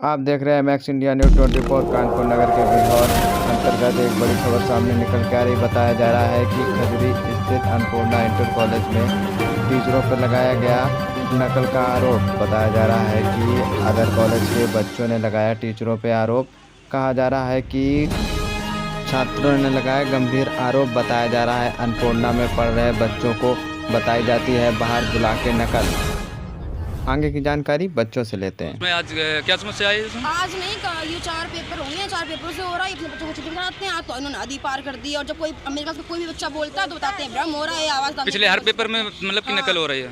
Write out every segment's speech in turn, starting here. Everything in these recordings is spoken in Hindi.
आप देख रहे हैं मैक्स इंडिया न्यूज़ 24। कानपुर नगर के बिजौर अंतर्गत एक बड़ी खबर सामने निकल के आ रही। बताया जा रहा है कि खजरी स्थित अन्नपूर्णा इंटर कॉलेज में टीचरों पर लगाया गया नकल का आरोप। बताया जा रहा है कि अदर कॉलेज के बच्चों ने लगाया टीचरों पर आरोप। कहा जा रहा है कि छात्रों ने लगाया गंभीर आरोप। बताया जा रहा है अन्नपूर्णा में पढ़ रहे बच्चों को बताई जाती है बाहर बुला के नकल। आगे की जानकारी बच्चों से लेते हैं। मैं आज क्या समस्या आई है? आज नहीं ये 4 पेपर होंगे, 4 पेपर से हो रहा है। अपने बच्चों को छुट्टी कराते हैं, आज तो इन्होंने नदी पार कर दी। और जब कोई मेरे पास कोई भी बच्चा बोलता है तो बताते हैं भ्रम हो रहा है, आवाज। पिछले हर पेपर में मतलब की नकल हो रही है।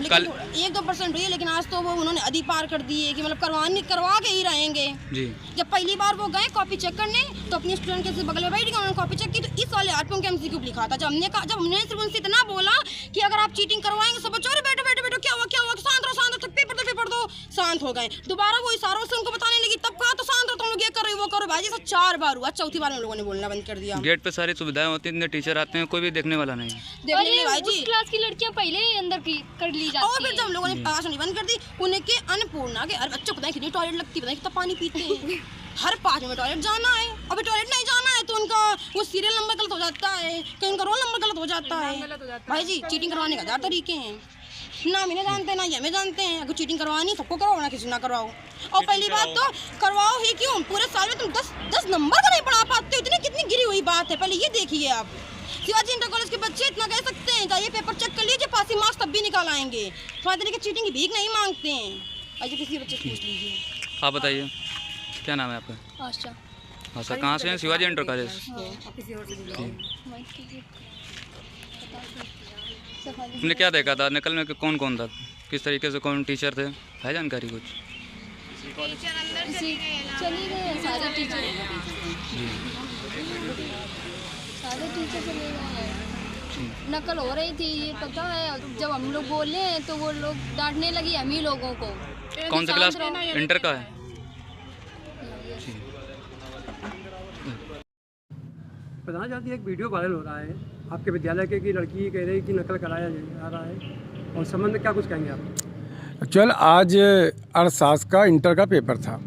कल 1-2% हुई है, लेकिन आज तो वो उन्होंने नदी पार कर दी है कि मतलब करवा के ही रहेंगे जी। जब पहली बार वो गए कॉपी चेक करने तो अपने स्टूडेंट के बगल में बैठ गए, उन्होंने कॉपी चेक की तो इस वाले 8 पे MCQ लिखा था। जब हमने सिर्फ उनसे इतना बोला कि अगर आप चीटिंग करवाएंगे सब बच्चों बैठो क्या हुआ शांत रहो पेपर दो, शांत हो गए। दोबारा वो इशारों से उनको बताने लगी, तब कहा तो शांत रहो तुम लोग, ये करो वो करो। भाई जैसा 4 बार हुआ, चौथी बार में लोगों ने बोलना बंद कर दिया। गेट पे सारी सुविधाएं होती हैं, टीचर आते हैं, कोई भी देखने वाला नहीं देखने भाई जी। क्लास की लड़कियां पहले अंदर की कर ली जाती और फिर जब लोगों ने आवाज नहीं बंद कर दी, उनके अन्नपूर्णा के हर बच्चों को पता है कितनी टॉयलेट लगती है, पता है कितना पानी पीते हैं। हर 5 में टॉयलेट जाना है, अभी टॉयलेट नहीं जाना है तो उनका वो सीरियल नंबर गलत हो जाता है, कहीं उनका रोल नंबर गलत हो जाता है। भाई जी चीटिंग करवाने का 1000 तरीके हैं, ना हमें जानते हैं ना ये हमें जानते हैं। अगर चीटिंग करवानी सबको करवाओ, ना किसी ना करवाओ। और पहली बात तो करवाओ ही क्यों, पूरे साल में तुम 10 नंबर का नहीं पढ़ा पाते हो, इतनी कितनी गिरी हुई बात है। पहले ये देखिए आप, शिवाजी इंटर कॉलेज के बच्चे इतना कह सकते हैं, जाइए पेपर चेक कर लीजिए, पासिंग मार्क्स तब भी निकाल आएंगे। तुम्हारे तरीके चीटिंग की भीख नहीं मांगते हैं। आइए किसी बच्चे से पूछ लीजिए। आप बताइए क्या नाम है आपका? आशा। आशा कहाँ से हैं? Shivaji inter college. तुमने क्या देखा था नकल में? कौन कौन था, किस तरीके से, कौन टीचर थे, है जानकारी कुछ? चली गए सारे टीचर चले गए। नकल हो रही थी ये पता है। जब हम लोग बोले तो वो लोग डांटने लगी हम ही लोगों को। कौन सा क्लास इंटर का है? बताना चाहती है, एक वीडियो वायरल हो रहा है आपके विद्यालय के कि लड़की कह रही कि नकल कराया जा रहा है, और संबंध में क्या कुछ कहेंगे आप? एक्चुअल आज अर्थशास्त्र का इंटर का पेपर था।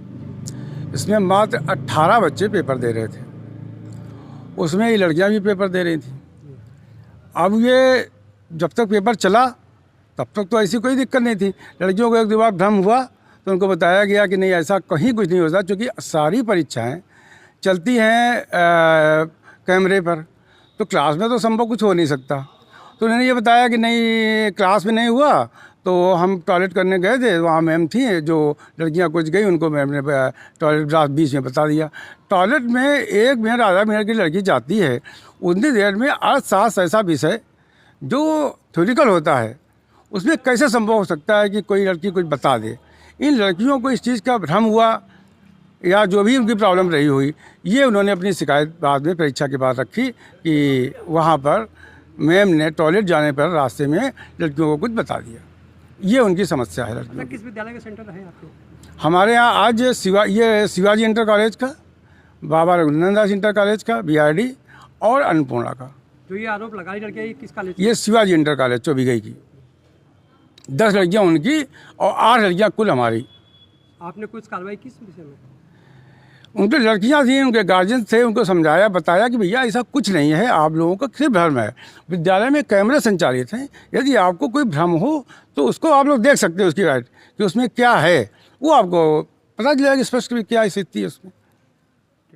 इसमें मात्र 18 बच्चे पेपर दे रहे थे, उसमें ये लड़कियां भी पेपर दे रही थी। अब ये जब तक पेपर चला तब तक तो ऐसी कोई दिक्कत नहीं थी। लड़कियों को एक दो बार भ्रम हुआ तो उनको बताया गया कि नहीं ऐसा कहीं कुछ नहीं होता, क्योंकि सारी परीक्षाएं चलती हैं कैमरे पर, तो क्लास में तो संभव कुछ हो नहीं सकता। तो उन्होंने ये बताया कि नहीं क्लास में नहीं हुआ, तो हम टॉयलेट करने गए थे, वहाँ मैम थी जो लड़कियाँ कुछ गई, उनको मैम ने टॉयलेट ग्लास बीच में बता दिया। टॉयलेट में 1 मिनट आधा मिनट की लड़की जाती है, उतनी देर में अर्थशास्त्र ऐसा विषय जो थ्योरिकल होता है उसमें कैसे संभव हो सकता है कि कोई लड़की कुछ बता दे। इन लड़कियों को इस चीज़ का भ्रम हुआ या जो भी उनकी प्रॉब्लम रही हुई, ये उन्होंने अपनी शिकायत बाद में परीक्षा के बाद रखी कि वहाँ पर मैम ने टॉयलेट जाने पर रास्ते में लड़कियों को कुछ बता दिया। ये उनकी समस्या है लड़कियों। किस विद्यालय का सेंटर है आपके? हमारे यहाँ आज ये शिवाजी इंटर कॉलेज का, बाबा रघुनंदन दास इंटर कॉलेज का, BRD और अन्नपूर्णा का। जो ये आरोप लगा रही लड़कियाँ, ये किस कॉलेज? ये शिवाजी इंटर कॉलेज चौबीगई की 10 लड़कियाँ उनकी और 8 लड़कियाँ कुल हमारी। आपने कुछ कार्रवाई किस विषय में? उनकी लड़कियां थी, उनके गार्जियन थे, उनको समझाया बताया कि भैया ऐसा कुछ नहीं है, आप लोगों का सिर्फ भ्रम है। विद्यालय में कैमरे संचालित हैं, यदि आपको कोई भ्रम हो तो उसको आप लोग देख सकते हो, उसकी राइट कि उसमें क्या है वो आपको पता चलेगा स्पष्ट क्या स्थिति है उसमें।